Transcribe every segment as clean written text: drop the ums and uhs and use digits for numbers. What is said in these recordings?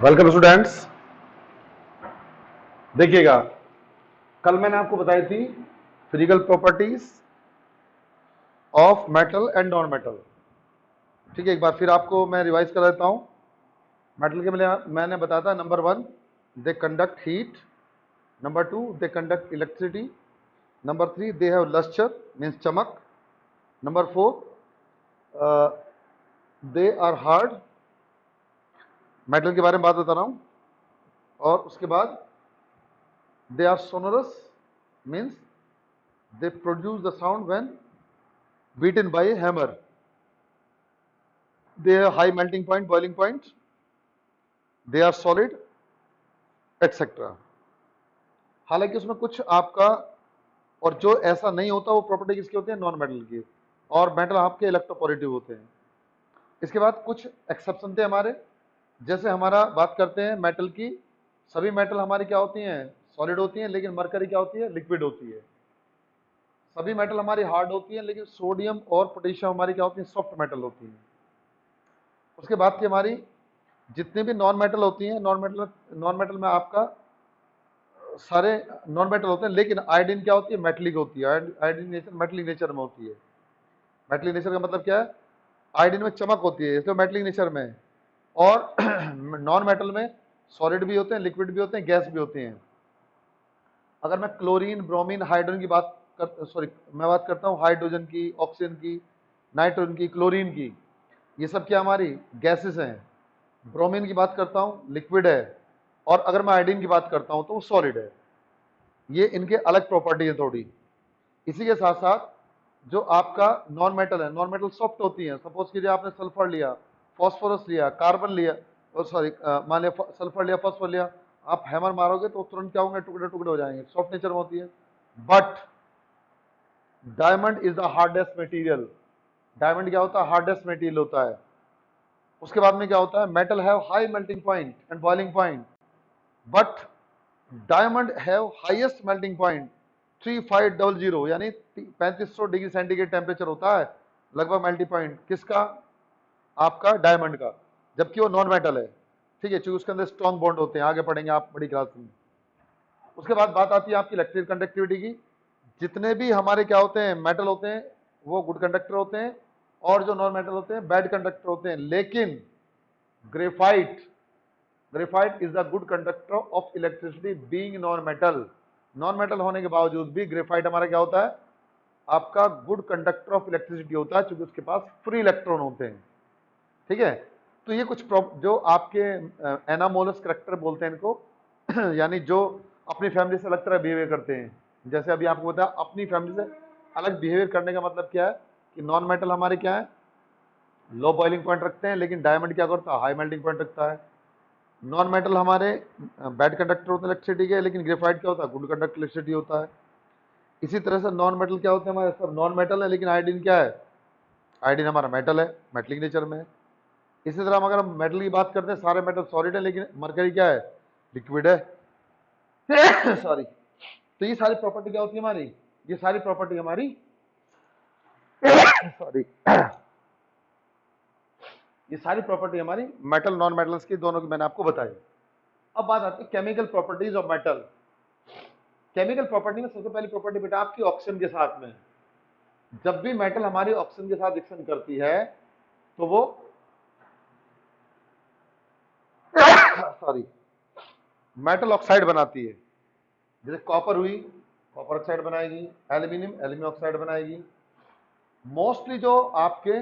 Welcome students. देखिएगा, कल मैंने आपको बताई थी physical properties of metal and non metal. ठीक है, एक बार फिर आपको मैं रिवाइज कर देता हूं। मेटल के मैंने बताया था, number one, they conduct heat. Number two, they conduct electricity. Number three, they have lustre means चमक। Number four, they are hard. Metal के बारे में बात बता रहा हूं। और उसके बाद they are sonorous means they produce the sound when beaten by a hammer. They have high melting point, boiling point. They are solid, etc. हालांकि उसमें कुछ आपका और जो ऐसा नहीं होता वो प्रॉपर्टी किसकी होती है, नॉन मेटल की, और मेटल आपके इलेक्ट्रोपॉजिटिव होते हैं। इसके बाद कुछ एक्सेप्शन थे हमारे, जैसे हमारा बात करते हैं मेटल की। सभी मेटल हमारी क्या होती हैं, सॉलिड होती हैं, लेकिन मरकरी क्या होती है, लिक्विड होती है। सभी मेटल हमारी हार्ड होती है, लेकिन सोडियम और पोटेशियम हमारी क्या होती है, सॉफ्ट मेटल होती है। उसके बाद की हमारी जितनी भी नॉन मेटल होती हैं, नॉन मेटल में आपका सारे नॉन मेटल होते हैं, लेकिन आयोडीन क्या होती है, मेटलिक होती है। आयोडीन नेचर मेटलिक नेचर में होती है। मेटलिक नेचर का मतलब क्या है, आयोडीन में चमक होती है, इसलिए मेटलिक नेचर में है। और नॉन मेटल में सॉलिड भी होते हैं, लिक्विड भी होते हैं, गैस भी होते हैं। अगर मैं क्लोरीन, ब्रोमीन, हाइड्रोजन की मैं बात करता हूँ हाइड्रोजन की, ऑक्सीजन की, नाइट्रोजन की, क्लोरीन की, ये सब क्या हमारी गैसेस हैं। ब्रोमीन की बात करता हूँ, लिक्विड है। और अगर मैं आयोडीन की बात करता हूँ तो वो सॉलिड है। ये इनके अलग प्रॉपर्टी है थोड़ी। इसी के साथ साथ जो आपका नॉन मेटल है, नॉन मेटल सॉफ्ट होती है। सपोज कीजिए आपने सल्फर लिया, फॉस्फोरस लिया, कार्बन लिया, और सॉरी मान लिया सल्फर लिया, फॉस्फोर लिया, आप हैमर मारोगे तो तुरंत क्या होंगे, टुकड़े टुकड़े हो जाएंगे, सॉफ्ट नेचर में होती है। But diamond is the hardest material. Diamond क्या होता है, हार्डेस्ट मटेरियल होता है। उसके बाद में क्या होता है, metal have high melting point and boiling point, but diamond have highest melting point 3500, यानी 3500 डिग्री सेंटीग्रेड टेम्परेचर होता है लगभग मेल्टिंग पॉइंट किसका, आपका डायमंड का, जबकि वो नॉन मेटल है। ठीक है, क्योंकि उसके अंदर स्ट्रॉन्ग बॉन्ड होते हैं, आगे पढ़ेंगे आप बड़ी क्लास में। उसके बाद बात आती है आपकी इलेक्ट्रिक कंडक्टिविटी की। जितने भी हमारे क्या होते हैं, मेटल होते हैं, वो गुड कंडक्टर होते हैं, और जो नॉन मेटल होते हैं बैड कंडक्टर होते हैं। लेकिन graphite graphite is the good conductor of electricity being non metal. Non metal होने के बावजूद भी ग्रेफाइट हमारा क्या होता है, आपका गुड कंडक्टर ऑफ इलेक्ट्रिसिटी होता है, क्योंकि उसके पास फ्री इलेक्ट्रॉन होते हैं। ठीक है, तो ये कुछ जो आपके एनामोलस करेक्टर बोलते हैं इनको, यानी जो अपनी फैमिली से अलग तरह बिहेवियर करते हैं। जैसे अभी आपको बताया, अपनी फैमिली से अलग बिहेवियर करने का मतलब क्या है, कि नॉन मेटल हमारे क्या है, लो बॉइलिंग पॉइंट रखते हैं, लेकिन डायमंड क्या करता है, हाई मेल्टिंग पॉइंट रखता है। नॉन मेटल हमारे बैड कंडक्टर होते हैं इलेक्ट्रिसिटी के, लेकिन ग्रेफाइट क्या होता है, गुड कंडक्टर इलेक्ट्रिसिटी होता है। इसी तरह से नॉन मेटल क्या होते हैं, हमारे सब नॉन मेटल है, लेकिन आयोडीन क्या है, आयोडीन हमारा मेटल है, मेटलिक नेचर में है। इसी तरह हम अगर मेटल की बात करते हैं, सारे मेटल सॉलिड है, लेकिन मरकरी क्या है, लिक्विड है। सॉरी। तो ये सारी प्रॉपर्टी क्या होती है हमारी, ये सारी प्रॉपर्टी हमारी सॉरी ये सारी प्रॉपर्टी हमारी मेटल नॉन मेटल्स की दोनों की मैंने आपको बताई। अब बात आती है chemical properties of metal. Chemical property में सबसे पहली प्रॉपर्टी बेटा आपकी ऑक्सीजन के साथ में। जब भी मेटल हमारी ऑक्सीजन के साथ रिएक्शन करती है तो वो सॉरी मेटल ऑक्साइड बनाती है। जैसे कॉपर हुई, कॉपर ऑक्साइड बनाएगी, एल्यूमिनियम, एल्यूमिनियम ऑक्साइड बनाएगी। मोस्टली जो आपके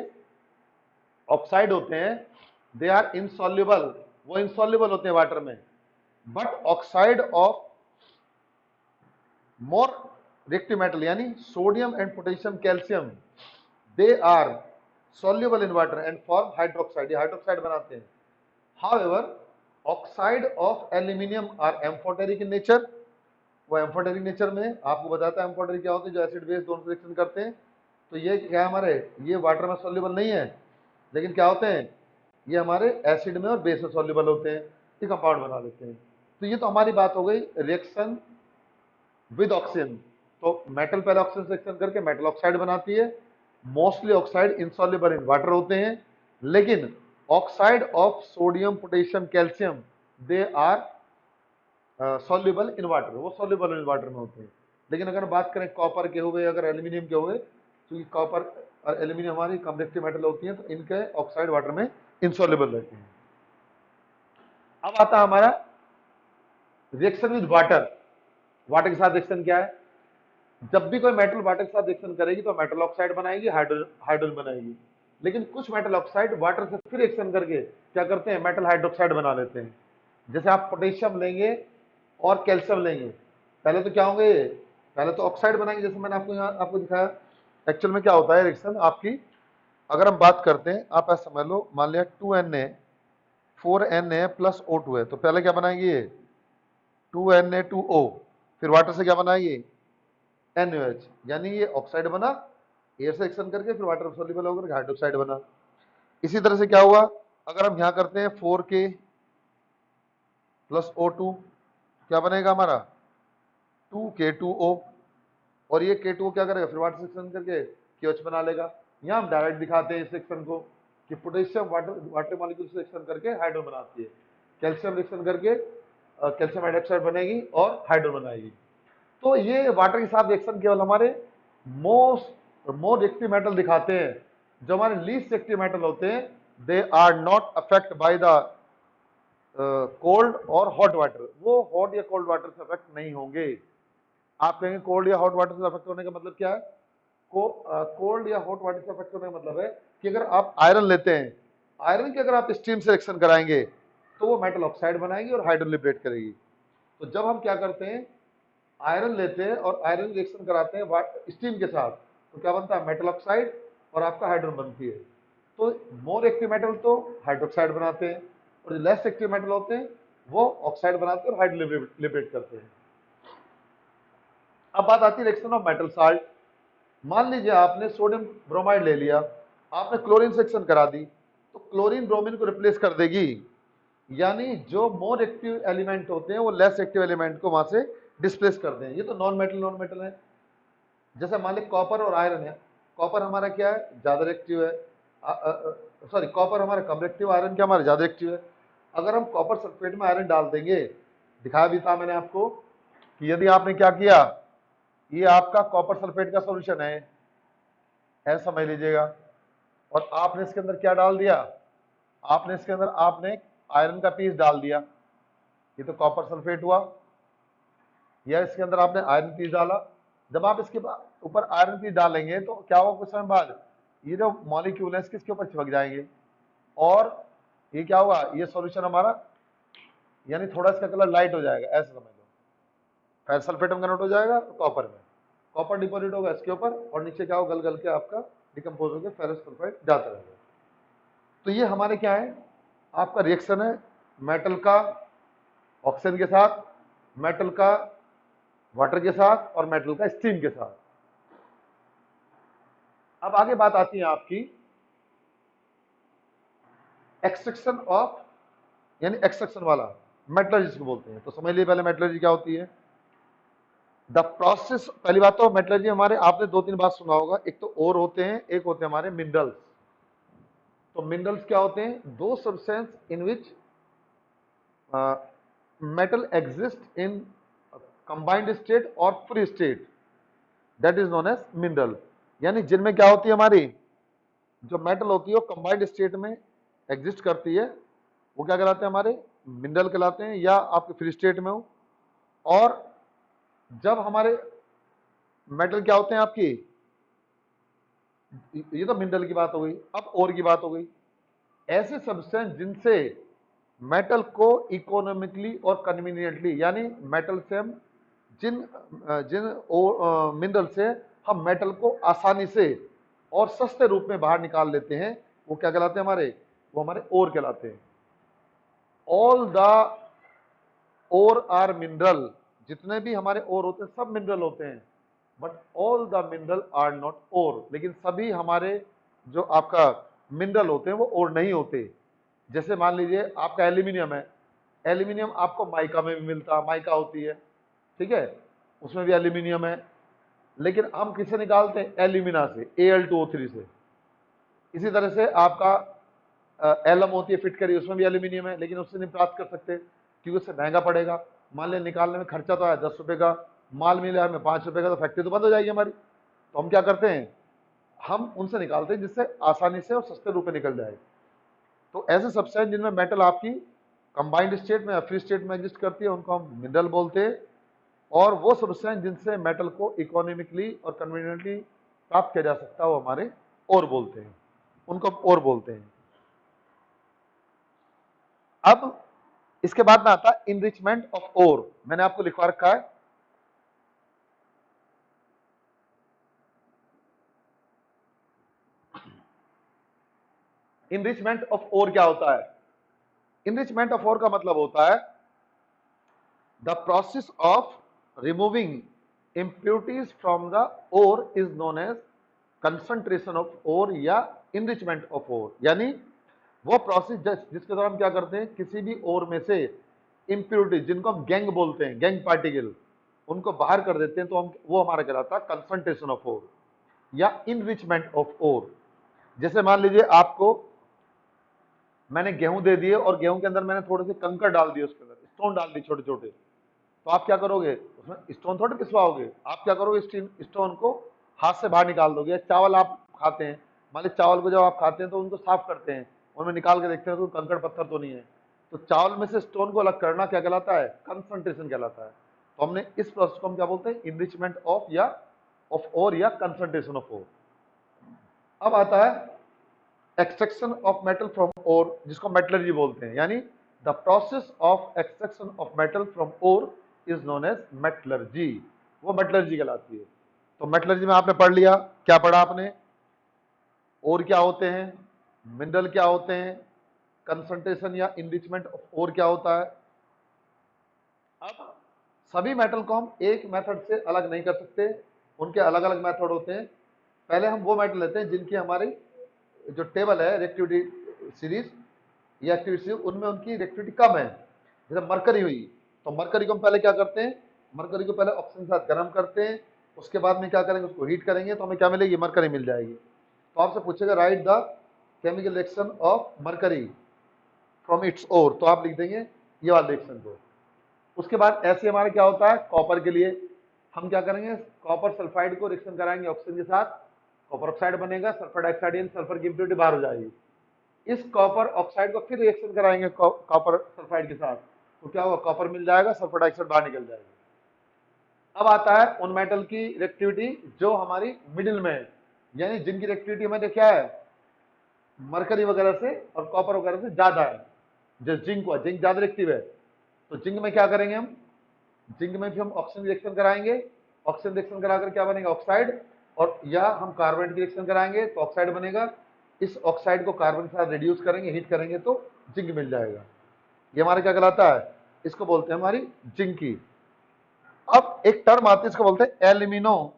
ऑक्साइड होते हैं दे आर इनसॉल्युबल, वो इनसॉल्युबल होते हैं वाटर में। But oxide of more reactive metal यानी sodium and potassium, calcium, they are soluble in water and form hydroxide, ये हाइड्रोक्साइड बनाते हैं। However, oxide of aluminium are amphoteric in nature, वो amphoteric nature में। आपको बताता है एम्फोटेरिक क्या होती है, जो एसिड बेस दोनों से रिएक्शन करते हैं। तो ये क्या है, हमारे ये वाटर में सॉल्युबल नहीं है, लेकिन क्या होते हैं, ये हमारे एसिड में और बेस में सॉल्युबल होते हैं, ये कंपाउंड बना देते हैं। तो ये तो हमारी बात हो गई रिएक्शन विद ऑक्सीजन। तो मेटल पहले ऑक्सीजन से रिएक्शन करके मेटल ऑक्साइड बनाती है। Mostly oxide insoluble in water होते हैं, लेकिन oxide of sodium, potassium, calcium they are soluble in water, वो सॉल्युबल इन वाटर में होते हैं। लेकिन अगर बात करें कॉपर के हुए, अगर एल्यूमिनियम के हुए, क्योंकि कॉपर और एल्यूमिनियम हमारी कंडक्टिव मेटल होती हैं, तो इनके ऑक्साइड वाटर में इनसॉल्युबल रहते हैं। अब आता है हमारा रिएक्शन विद वाटर। वाटर के साथ रिएक्शन क्या है? जब भी कोई मेटल वाटर के साथ रिएक्शन करेगी तो मेटल ऑक्साइड बनाएगी, हाइड्रोजन बनाएगी। लेकिन कुछ मेटल ऑक्साइड वाटर से फिर रिएक्शन करके क्या करते हैं? मेटल हाइड्रोक्साइड बना लेते हैं। जैसे आप पोटेशियम लेंगे और कैल्शियम लेंगे, पहले तो क्या होंगे? पहले तो ऑक्साइड बनाएंगे, जैसे मैंने आपको यहाँ आपको दिखाया। एक्चुअल में क्या होता है रिएक्शन आपकी, अगर हम बात करते हैं, आप ऐसा समझ लो, मान लिया 2Na 4Na प्लस O2 है, तो पहले क्या बनाएगी ये? 2Na2O, फिर वाटर से क्या बनाएगी? NaOH, यानी ये ऑक्साइड बना, एयर से रिएक्शन करके फिर वाटर सोल्यूबल होकर हाइड्रोक्साइड बना। इसी तरह से क्या हुआ, अगर हम यहाँ करते हैं 4K प्लस O2, क्या बनेगा हमारा? 2K2O, और ये K2O क्या करेगा? फिर वाटर से रिएक्शन करके KOH बना लेगा। यहाँ हम डायरेक्ट दिखाते हैं इस रिएक्शन को कि पोटेशियम वाटर मॉलिक्यूल से रिएक्शन करके हाइड्रोजन बनाती है, कैल्शियम रिएक्शन करके कैल्शियम हाइड्रोक्साइड बनेगी और हाइड्रोजन बनाएगी। तो ये वाटर के साथ रिएक्शन केवल हमारे मोर रिएक्टिव मेटल दिखाते हैं। जो हमारे लीस्ट रिएक्टिव मेटल होते हैं, they are not affect by the cold और हॉट वाटर, वो हॉट या कोल्ड वाटर से अफेक्ट नहीं होंगे। आप कहेंगे कोल्ड या हॉट वाटर से अफेक्ट होने का मतलब क्या है? कोल्ड या हॉट वाटर से अफेक्ट होने का मतलब है कि अगर आप आयरन लेते हैं, आयरन की अगर आप स्टीम से रिएक्शन कराएंगे तो वो मेटल ऑक्साइड बनाएगी और हाइड्रोजन लिबरेट करेगी। तो जब हम क्या करते हैं, आयरन लेते हैं और आयरन रिएक्शन कराते हैं स्टीम के साथ, तो क्या बनता है? मेटल ऑक्साइड और आपका हाइड्रोजन बनती है। तो मोर एक्टिव मेटल तो हाइड्रोक्साइड बनाते हैं, और जो लेस एक्टिव मेटल होते हैं वो ऑक्साइड बनाते हैं और हाइड्रोजन लिबरेट करते हैं। अब बात आती है रिएक्शन ऑफ मेटल साल्ट। मान लीजिए आपने सोडियम ब्रोमाइड ले लिया, आपने क्लोरीन से रिएक्शन करा दी, तो क्लोरीन ब्रोमीन को रिप्लेस कर देगी, यानी जो मोर एक्टिव एलिमेंट होते हैं वो लेस एक्टिव एलिमेंट को वहां से डिस्प्लेस कर दें। ये तो नॉन मेटल है। जैसे मान लीजिए कॉपर और आयरन है, कॉपर हमारा क्या है? ज्यादा रिएक्टिव है, सॉरी कॉपर हमारा कम रिएक्टिव, आयरन क्या हमारा ज्यादा रिएक्टिव है। अगर हम कॉपर सल्फेट में आयरन डाल देंगे, दिखाया भी था मैंने आपको कि यदि आपने क्या किया, ये आपका कॉपर सल्फेट का सॉल्यूशन है, ऐसा समझ लीजिएगा, और आपने इसके अंदर क्या डाल दिया? आपने इसके अंदर आपने आयरन का पीस डाल दिया, ये तो कॉपर सल्फेट हुआ, या इसके अंदर आपने आयरन पीस डाला। जब आप इसके ऊपर आयरन पीस डालेंगे तो क्या होगा? कुछ समय बाद ये जो मॉलिक्यूल है इसके ऊपर चिपक जाएंगे, और ये क्या होगा? ये सॉल्यूशन हमारा, यानी थोड़ा इसका कलर लाइट हो जाएगा, ऐसा समझ लो। फेरस सल्फेट में कन्वर्ट हो जाएगा कॉपर में, कॉपर डिपॉजिट होगा इसके ऊपर, और नीचे क्या होगा? गल गल के आपका डिकम्पोज होकर फेरस सल्फेट जाता रहेगा। तो ये हमारे क्या है? आपका रिएक्शन है मेटल का ऑक्सीजन के साथ, मेटल का वाटर के साथ, और मेटल का स्टीम के साथ। अब आगे बात आती है आपकी एक्सट्रैक्शन ऑफ, यानी एक्सट्रैक्शन वाला मेटलर्जी जिसको बोलते हैं। तो समझ लिए पहले मेटलर्जी क्या होती है। द प्रोसेस, पहली बात तो मेटलर्जी हमारे, आपने दो तीन बात सुना होगा, एक तो ओर होते हैं, एक होते हैं हमारे मिनरल्स। तो मिनरल्स क्या होते हैं? दो substance in which metal exist in combined state और free state, that is known as mineral. यानी जिनमें क्या होती है, हमारी जो मेटल होती है वो कंबाइंड स्टेट में एग्जिस्ट करती है, वो क्या कहलाते हैं? हमारे मिनरल कहलाते हैं, या आपके फ्री स्टेट में हो। और जब हमारे मेटल क्या होते हैं आपकी, ये तो मिनरल की बात हो गई, अब और की बात हो गई, ऐसे सब्सटेंस जिनसे मेटल को इकोनॉमिकली और कन्वीनियंटली, यानी मेटल से हम जिन जिन मिनरल से हम मेटल को आसानी से और सस्ते रूप में बाहर निकाल लेते हैं, वो क्या कहलाते हैं? हमारे, वो हमारे ओर कहलाते हैं। All the ore are mineral, जितने भी हमारे ओर होते हैं सब मिनरल होते हैं, but all the mineral are not ore. लेकिन सभी हमारे जो आपका मिनरल होते हैं वो ओर नहीं होते। जैसे मान लीजिए आपका एल्यूमिनियम है, एल्यूमिनियम आपको माइका में भी मिलता, माइका होती है, ठीक है, उसमें भी एल्यूमिनियम है, लेकिन हम किससे निकालते हैं? एल्यूमिना से, Al2O3 से। इसी तरह से आपका एलम होती है फिटकरी, उसमें भी एल्यूमिनियम है, लेकिन उससे नहीं प्राप्त कर सकते। क्योंकि उससे महंगा पड़ेगा। मान लिया निकालने में खर्चा तो आया 10 रुपए का, माल मिला हमें 5 रुपए का, तो फैक्ट्री तो बंद हो जाएगी हमारी। तो हम क्या करते हैं, हम उनसे निकालते हैं जिससे आसानी से और सस्ते रूप में निकल जाए। तो ऐसे सब्सटेंस जिनमें मेटल आपकी कंबाइंड स्टेट में या फ्री स्टेट में एग्जिस्ट करती है उनको हम मिनरल बोलते हैं। और वो सब्सटेंस जिनसे मेटल को इकोनॉमिकली और कन्वीनियंटली प्राप्त किया जा सकता है वो हमारे ओर बोलते हैं, उनको ओर बोलते हैं। अब इसके बाद में आता है इनरिचमेंट ऑफ ओर। मैंने आपको लिखवा रखा है, इनरिचमेंट ऑफ ओर क्या होता है। इनरिचमेंट ऑफ ओर का मतलब होता है the process of removing impurities from the ore is known as concentration of ore या enrichment of ore। यानी वो प्रोसेस जिसके द्वारा हम क्या करते हैं, किसी भी ओर में से impurities जिनको हम गैंग बोलते हैं, गैंग पार्टिकल, उनको बाहर कर देते हैं, तो हम वो हमारा कहलाता है कंसंट्रेशन ऑफ ओर या इनरिचमेंट ऑफ ओर। जैसे मान लीजिए आपको मैंने गेहूं दे दिए और गेहूं के अंदर मैंने थोड़े से कंकर डाल दिए, उसके अंदर स्टोन डाल दिए छोटे छोटे, तो आप क्या करोगे, उसमें स्टोन थोड़े पिसवाओगे, आप क्या करोगे, स्टोन को हाथ से बाहर निकाल दोगे। चावल आप खाते हैं, मान लीजिए चावल को जब आप खाते हैं तो उनको साफ करते हैं, उनमें निकाल के देखते हैं तो कंकड़ पत्थर तो नहीं है, तो चावल में से स्टोन को अलग करना क्या कहलाता है, कंसंट्रेशन कहलाता है। तो हमने इस प्रोसेस को हम क्या बोलते हैं, इनरिचमेंट ऑफ या ऑफ ओर या कंसंट्रेशन ऑफ ओर। अब आता है extraction of metal from ore, जिसको मेटलर्जी बोलते हैं, यानी the process of extraction of metal from ore is known as metallurgy, वो मेटलर्जी कहलाती है। तो मेटलर्जी में आपने पढ़ लिया, क्या पढ़ा आपने, ओर क्या होते हैं, मिनरल क्या होते हैं, कंसंट्रेशन या इनरिचमेंट ऑफ ओर क्या होता है। अब सभी मेटल को हम एक मेथड से अलग नहीं कर सकते, उनके अलग अलग मेथड होते हैं। पहले हम वो मेटल लेते हैं जिनकी हमारी जो टेबल है रिएक्टिविटी सीरीज या एक्टिविटी सीरीज, उनमें उनकी रिएक्टिविटी कम है। जैसे मरकरी हुई, तो मरकरी को हम पहले क्या करते हैं, मरकरी को पहले ऑक्सीजन के साथ गर्म करते हैं, उसके बाद में क्या करेंगे, उसको हीट करेंगे, तो हमें क्या मिलेगी, मरकरी मिल जाएगी। तो आपसे पूछेगा write the chemical reaction of mercury from its ore, तो आप लिख देंगे ये वाले रिएक्शन को। उसके बाद ऐसे हमारे क्या होता है, कॉपर के लिए हम क्या करेंगे, कॉपर सल्फाइड को रिएक्शन कराएंगे ऑक्सीजन के साथ, कॉपर ऑक्साइड बनेगा, सल्फर डाइऑक्साइड यानी सल्फर की इंप्योरिटी बाहर हो जाएगी। इस कॉपर ऑक्साइड को फिर रिएक्शन कराएंगे कॉपर सल्फाइड के साथ, तो क्या होगा, कॉपर मिल जाएगा, सल्फर डाइऑक्साइड बाहर निकल जाएगा। अब आता है उन मेटल की रिएक्टिविटी जो हमारी मिडिल में है, यानी जिनकी रिएक्टिविटी हमें क्या है, मरकरी वगैरह से और कॉपर वगैरह से ज्यादा है। जैसे जिंक हुआ, जिंक ज्यादा रिएक्टिव है, तो जिंक में क्या करेंगे हम, जिंक में भी हम ऑक्सीजन रिएक्शन कराएंगे, ऑक्सीजन रिएक्शन कराकर क्या बनेगा, ऑक्साइड, और या हम कार्बन की रिएक्शन कराएंगे तो ऑक्साइड बनेगा। इस ऑक्साइड को कार्बन के साथ रिड्यूस करेंगे, हीट करेंगे तो जिंक मिल जाएगा। ये हमारा क्या कहलाता है, इसको बोलते हैं हमारी जिंक की। अब एक टर्म आती है, इसको बोलते हैं एल्यूमिनो,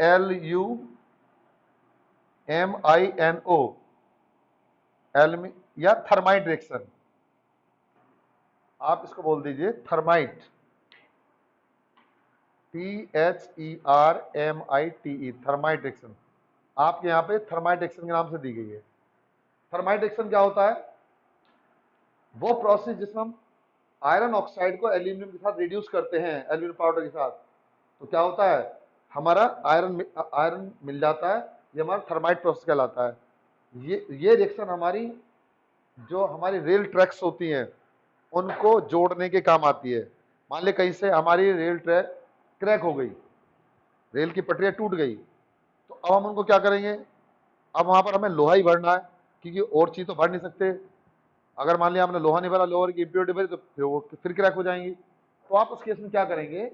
ALUMINO, या थर्माइट रिएक्शन, आप इसको बोल दीजिए थर्माइट, THERMITE, थर्माइट रिएक्शन। आपके यहाँ पे थर्माइट रिएक्शन के नाम से दी गई है। थर्माइट रिएक्शन क्या होता है, वो प्रोसेस जिसमें हम आयरन ऑक्साइड को एल्यूमिनियम के साथ रिड्यूस करते हैं, एल्यूमिनियम पाउडर के साथ, तो क्या होता है, हमारा आयरन मिल जाता है, ये हमारा थर्माइट प्रोसेस कहलाता है। ये रिएक्शन हमारी जो हमारी रेल ट्रैक्स होती हैं उनको जोड़ने के काम आती है। मान ले कहीं से हमारी रेल ट्रैक क्रैक हो गई, रेल की पटरियां टूट गई, तो अब हम उनको क्या करेंगे, अब वहां पर हमें लोहा ही भरना है, क्योंकि और चीज तो भर नहीं सकते। अगर मान लिया हमने लोहा नहीं भरा, लोहा की इम्प्योरिटी भरी, तो फिर वो फिर क्रैक हो जाएंगी। तो आप उस केस में क्या करेंगे,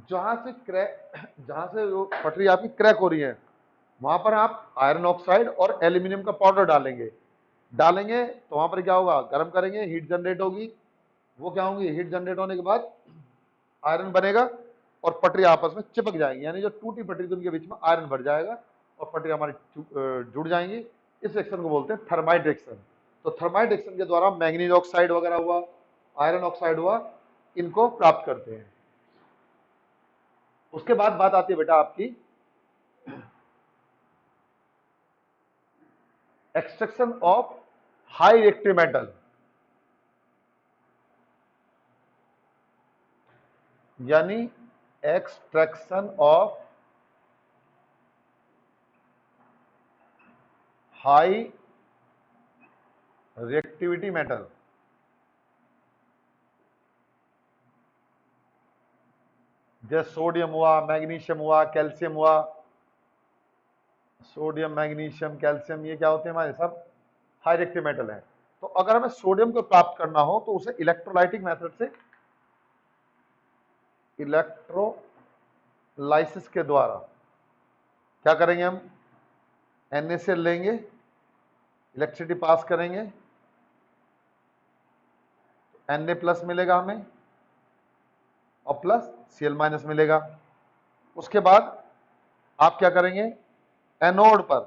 जहां से वो पटरी आपकी क्रैक हो रही है वहां पर आप आयरन ऑक्साइड और एल्यूमिनियम का पाउडर डालेंगे तो वहां पर क्या होगा, गर्म करेंगे, हीट जनरेट होगी, वो क्या होंगी, हीट जनरेट होने के बाद आयरन बनेगा और पटरी आपस में चिपक जाएंगी, यानी जो टूटी पटरी थी उनके बीच में आयरन भर जाएगा और पटरी हमारी जुड़ जाएंगी। इस रिएक्शन को बोलते हैं थर्माइट रिएक्शन। तो थर्माइट रिएक्शन के द्वारा मैंगनीज ऑक्साइड वगैरह हुआ, आयरन ऑक्साइड हुआ, इनको प्राप्त करते हैं। उसके बाद बात आती है बेटा आपकी extraction of high reactive metal. यानी extraction of high reactivity metal. जैसे सोडियम हुआ, मैग्नीशियम हुआ, कैल्शियम हुआ। सोडियम, मैग्नीशियम, कैल्शियम, ये क्या होते हैं हमारे सब हाई रिएक्टिव मेटल हैं। तो अगर हमें सोडियम को प्राप्त करना हो तो उसे इलेक्ट्रोलाइटिक मेथड से, इलेक्ट्रोलाइसिस के द्वारा क्या करेंगे, हम NaCl लेंगे, इलेक्ट्रिसिटी पास करेंगे, Na+ मिलेगा हमें और प्लस Cl- मिलेगा। उसके बाद आप क्या करेंगे, एनोड पर,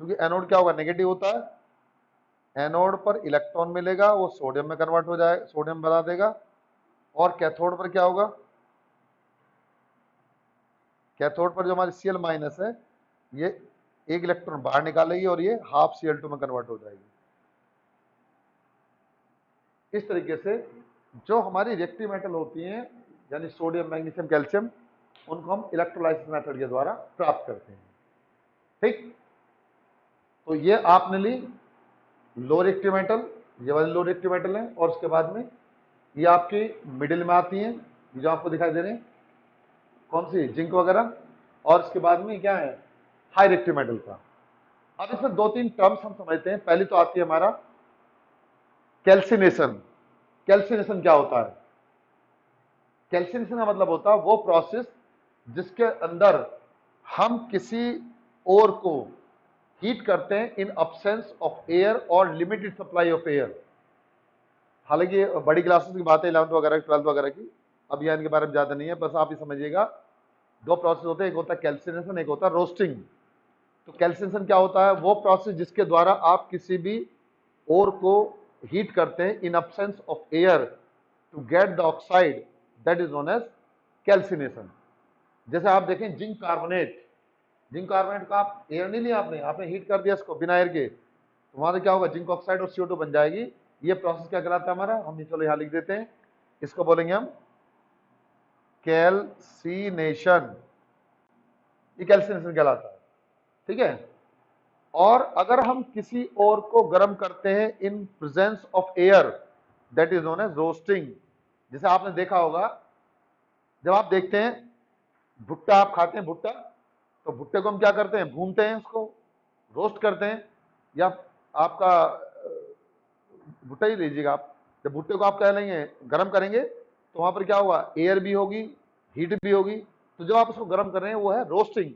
क्योंकि एनोड क्या होगा, नेगेटिव होता है, एनोड पर इलेक्ट्रॉन मिलेगा, वो सोडियम में कन्वर्ट हो जाए, सोडियम बना देगा। और कैथोड पर क्या होगा, कैथोड पर जो हमारी Cl- है, ये एक इलेक्ट्रॉन बाहर निकालेगी और ये हाफ Cl2 में कन्वर्ट हो जाएगी। इस तरीके से जो हमारी रिएक्टिव मेटल होती हैं, यानी सोडियम, मैग्नीशियम, कैल्शियम, उनको हम इलेक्ट्रोलाइसिस मेथड के द्वारा प्राप्त करते हैं। ठीक, तो ये आपने ली लो रिएक्टिव मेटल, ये वाली लो रिएक्टिव मेटल है। और उसके बाद में ये आपकी मिडिल में आती हैं, जो आपको दिखाई दे रहे हैं, कौन सी, जिंक वगैरह। और इसके बाद में क्या है, हाई रिएक्टिव मेटल का। अब इसमें दो तीन टर्म्स हम समझते हैं। पहली तो आती है हमारा कैल्सिनेशन। कैल्सिनेशन क्या होता है, कैल्सिनेशन का मतलब होता है वो प्रोसेस जिसके अंदर हम किसी ओर को हीट करते हैं इन अब्सेंस ऑफ एयर और लिमिटेड सप्लाई ऑफ एयर। हालांकि ये बड़ी क्लासेस की बात है, 11th वगैरह 12th वगैरह की, अब यह इनके बारे में ज्यादा नहीं है, बस आप ही समझिएगा। दो प्रोसेस होते हैं, एक होता है कैल्सिनेशन, एक होता है रोस्टिंग। तो कैल्सिनेशन क्या होता है, वो प्रोसेस जिसके द्वारा आप किसी भी ओर को हीट करते हैं in absence of air to get the oxide, that is known as calcination. जैसे आप देखें जिंक कार्बोनेट, जिंक कार्बोनेट का आप एयर नहीं लिया, आपने आपने हीट कर दिया इसको बिना एयर के, तो वहां से क्या होगा, जिंक ऑक्साइड और CO2 बन जाएगी। ये प्रोसेस क्या कहलाता है हमारा, हम चलो यहाँ लिख देते हैं, इसको बोलेंगे हम कैल्सिनेशन। ये कैल्सिनेशन कहलाता है, ठीक है। और अगर हम किसी और को गर्म करते हैं in presence of air, that is known as roasting. जैसे आपने देखा होगा, जब आप देखते हैं भुट्टा, आप खाते हैं भुट्टा, तो भुट्टे को हम क्या करते हैं, भूनते हैं, उसको रोस्ट करते हैं। या आपका भुट्टा ही लीजिएगा आप, जब भुट्टे को आप क्या लेंगे, गर्म करेंगे, तो वहां पर क्या होगा, एयर भी होगी, हीट भी होगी। तो जब आप उसको गर्म कर रहे हैं वो है रोस्टिंग।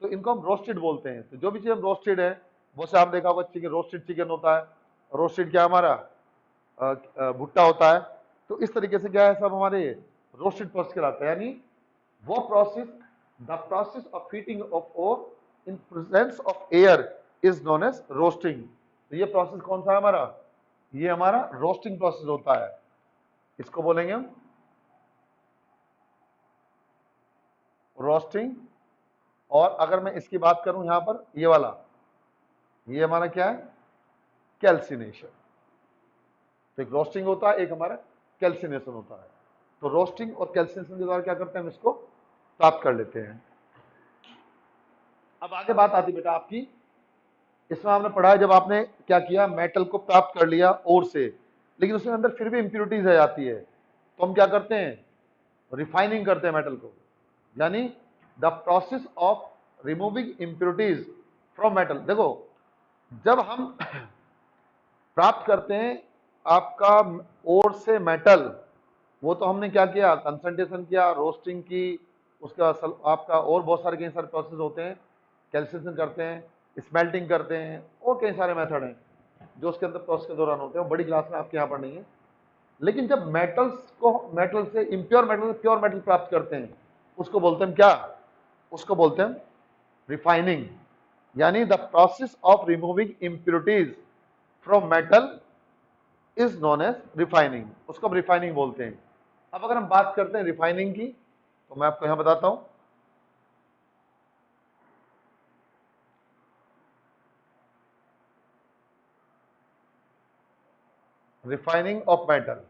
तो इनको हम रोस्टेड बोलते हैं। तो जो भी चीज हम रोस्टेड है, वो से आप देखा होगा चिकन, रोस्टेड चिकन होता है, रोस्टेड क्या हमारा भुट्टा होता है। तो इस तरीके से क्या है, सब हमारे रोस्टेड प्रोसेस कहलाता है। यानी वो process, the process of heating of ore in presence of air is known as roasting. तो ये प्रोसेस कौन सा है हमारा, ये हमारा रोस्टिंग प्रोसेस होता है, इसको बोलेंगे हम रोस्टिंग। और अगर मैं इसकी बात करूं यहां पर, ये वाला, ये हमारा क्या है, कैल्सिनेशन। तो एक रोस्टिंग होता है, एक हमारा कैल्सिनेशन होता है। तो रोस्टिंग और कैल्सिनेशन के द्वारा क्या करते हैं, हम इसको प्राप्त कर लेते हैं। अब आगे बात आती बेटा आपकी, इसमें आपने पढ़ा है, जब आपने क्या किया, मेटल को प्राप्त कर लिया ओर से, लेकिन उसके अंदर फिर भी इंप्योरिटीज आ जाती है, तो हम क्या करते हैं, रिफाइनिंग करते हैं मेटल को। यानी the process of removing impurities from metal. देखो, जब हम प्राप्त करते हैं आपका ओर से मेटल, वो तो हमने क्या किया, कंसंट्रेशन किया, रोस्टिंग की, उसका आपका और बहुत सारे कई सारे प्रोसेस होते हैं, कैल्सिनेशन करते हैं, स्मेल्टिंग करते हैं, और कई सारे मेथड हैं जो उसके अंदर प्रोसेस के दौरान होते हैं, बड़ी क्लास में आपके यहाँ पर नहीं है। लेकिन जब मेटल्स को, मेटल से इम्प्योर मेटल से प्योर मेटल प्राप्त करते हैं, उसको बोलते हैं क्या, उसको बोलते हैं रिफाइनिंग। यानी the process of removing impurities from metal is known as refining, उसको हम रिफाइनिंग बोलते हैं। अब अगर हम बात करते हैं रिफाइनिंग की, तो मैं आपको यहां बताता हूं, रिफाइनिंग ऑफ मेटल।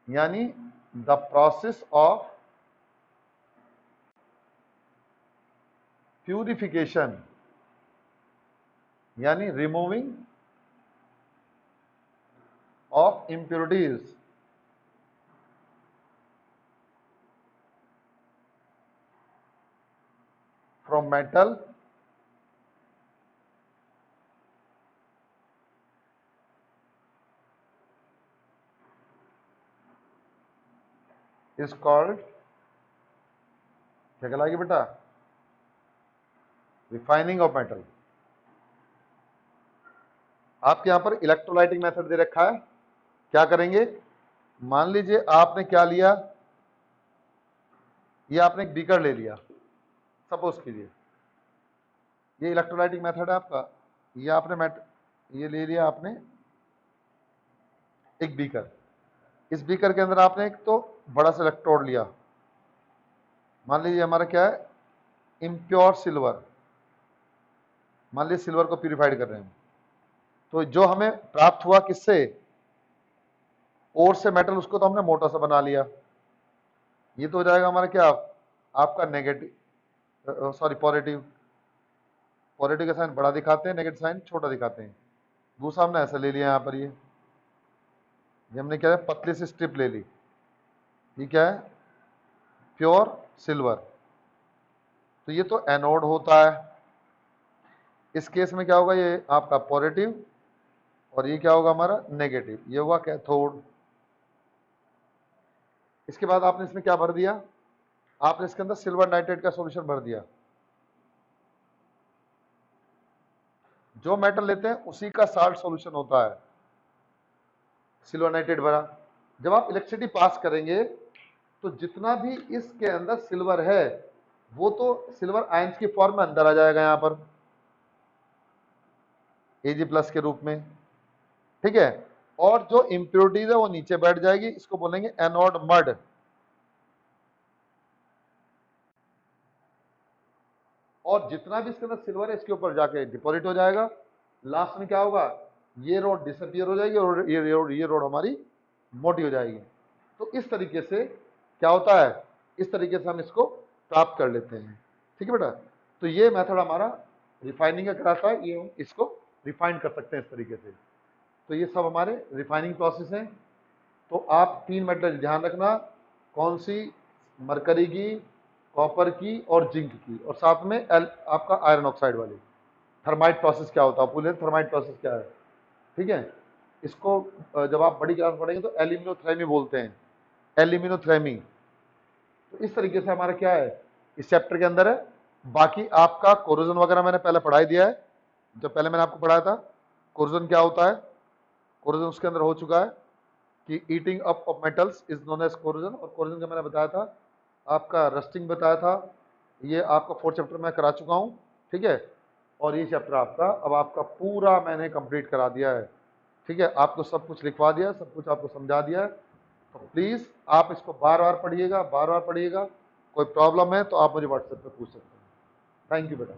यानी द प्रोसेस ऑफ प्यूरिफिकेशन, यानी removing of impurities from metal is called, क्या कहलाएगी बेटा, रिफाइनिंग ऑफ मेटल। आपके यहां पर इलेक्ट्रोलाइटिक मेथड दे रखा है। क्या करेंगे, मान लीजिए आपने क्या लिया, ये आपने एक बीकर ले लिया, सपोज कीजिए, ये इलेक्ट्रोलाइटिक मेथड है आपका। ये आपने ये ले लिया आपने एक बीकर। इस बीकर के अंदर आपने एक तो बड़ा सा इलेक्ट्रोड लिया, मान लीजिए हमारा क्या है, इम्प्योर सिल्वर। मान लीजिए सिल्वर को प्यूरिफाइड कर रहे हैं, तो जो हमें प्राप्त हुआ किससे, ओर से मेटल, उसको तो हमने मोटा सा बना लिया। ये तो हो जाएगा हमारा क्या, आपका नेगेटिव, सॉरी पॉजिटिव। पॉजिटिव का साइन बड़ा दिखाते हैं, नेगेटिव साइन छोटा दिखाते हैं। दूसरा हमने ऐसा ले लिया, यहाँ पर ये हमने क्या है, पतली सी स्ट्रिप ले ली। ये क्या है, प्योर सिल्वर। तो ये तो एनोड होता है। इस केस में क्या होगा, ये आपका पॉजिटिव और ये क्या होगा हमारा नेगेटिव, ये होगा कैथोड। इसके बाद आपने इसमें क्या भर दिया, आपने इसके अंदर सिल्वर नाइट्रेट का सॉल्यूशन भर दिया। जो मेटल लेते हैं उसी का साल्ट सॉल्यूशन होता है, सिल्वर नाइट्रेट भरा। जब आप इलेक्ट्रिसिटी पास करेंगे तो जितना भी इसके अंदर सिल्वर है वो तो सिल्वर आयंस की फॉर्म में अंदर आ जाएगा यहां पर Ag+ के रूप में, ठीक है। और जो इंप्योरिटीज है वो नीचे बैठ जाएगी, इसको बोलेंगे एनोड मड। और जितना भी इसके अंदर सिल्वर है इसके ऊपर जाके डिपॉजिट हो जाएगा। लास्ट में क्या होगा, ये रोड डिसअपियर हो जाएगी और ये रोड हमारी मोटी हो जाएगी। तो इस तरीके से क्या होता है, इस तरीके से हम इसको प्राप्त कर लेते हैं, ठीक है बेटा। तो ये मेथड हमारा रिफाइनिंग का कराता है, ये हम इसको रिफाइन कर सकते हैं इस तरीके से। तो ये सब हमारे रिफाइनिंग प्रोसेस हैं। तो आप 3 मेटल ध्यान रखना, कौन सी, मरकरी की, कॉपर की और जिंक की, और साथ में आपका आयरन ऑक्साइड वाली। थर्माइट प्रोसेस क्या होता है, पूरे थर्माइट प्रोसेस क्या है, ठीक है। इसको जब आप बड़ी क्लास पढ़ेंगे तो एल्यूमिनोथेरेमी बोलते हैं, एल्यूमिनोथेरेमी। तो इस तरीके से हमारा क्या है, इस चैप्टर के अंदर है। बाकी आपका कोरोजन वगैरह मैंने पहले पढ़ाई दिया है, जो पहले मैंने आपको पढ़ाया था। कोरोजन क्या होता है, कोरोजन उसके अंदर हो चुका है कि eating up of metals is known as corrosion. और कोरोजन का मैंने बताया था, आपका रस्टिंग बताया था, ये आपका 4th चैप्टर में करा चुका हूँ, ठीक है। और ये चैप्टर आपका अब आपका पूरा मैंने कंप्लीट करा दिया है, ठीक है। आपको सब कुछ लिखवा दिया, सब कुछ आपको समझा दिया है। तो प्लीज़ आप इसको बार बार पढ़िएगा, बार बार पढ़िएगा। कोई प्रॉब्लम है तो आप मुझे व्हाट्सएप पे पूछ सकते हैं। थैंक यू बेटा।